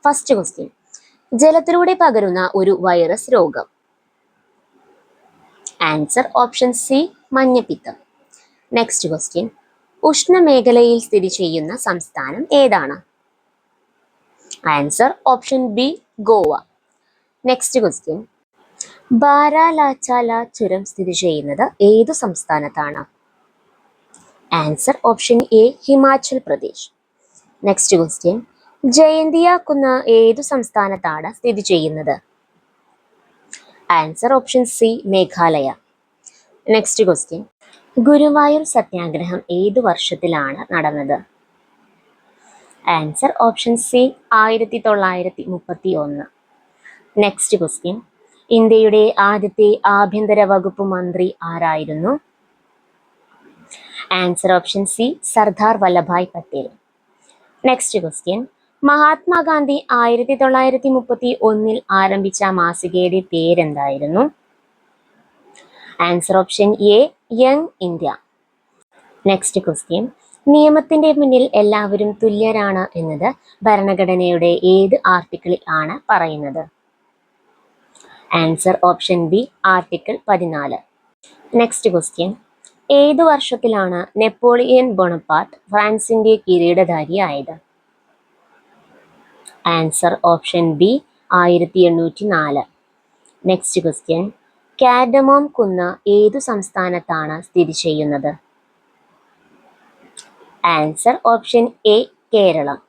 First question, ജലത്തിലൂടെ പകരുന്ന ഒരു virus രോഗം. ആൻസർ ഓപ്ഷൻ സി മഞ്ഞപ്പിത്തം. നെക്സ്റ്റ് ക്വസ്റ്റ്യൻ, ഉഷ്ണമേഖലയിൽ സ്ഥിതി ചെയ്യുന്ന സംസ്ഥാനം ഏതാണ്? Answer option B Goa. Next question, Baralachala ചുരം സ്ഥിതി ചെയ്യുന്നത് ഏതു സംസ്ഥാനത്താണ്? Answer option A Himachal Pradesh. Next question, Jaintia കുന്ന് ഏതു സംസ്ഥാനത്താണ് സ്ഥിതി ചെയ്യുന്നത്? Answer option C Meghalaya. Next question, Guruvayur സത്യാഗ്രഹം ഏതു വർഷത്തിലാണ് നടന്നത്? Answer option C 1931. Next question, ഇന്ത്യയുടെ ആദ്യത്തെ ആഭ്യന്തര വകുപ്പ് മന്ത്രി ആരായിരുന്നു? Answer option C Sardar Vallabhbhai Patel. Next question, Mahatma Gandhi 1931 ആരംഭിച്ച മാസികയുടെ പേരെന്തായിരുന്നു? Answer option A young India. Next question, നിയമത്തിന്റെ മുന്നിൽ എല്ലാവരും തുല്യരാണ് എന്നത് ഭരണഘടനയുടെ ഏത് ആർട്ടിക്കിളിൽ ആണ് പറയുന്നത്? Answer option B article 14. Next question, ഏതു വർഷത്തിലാണ് നെപ്പോളിയൻ ബോണപ്പാർട്ട് ഫ്രാൻസിന്റെ കിരീടധാരിയായത്? Answer option B 1804. Next question, cardamom കുന്ന് ഏതു സംസ്ഥാനത്താണ് സ്ഥിതി ചെയ്യുന്നത്? Answer option A Keralam.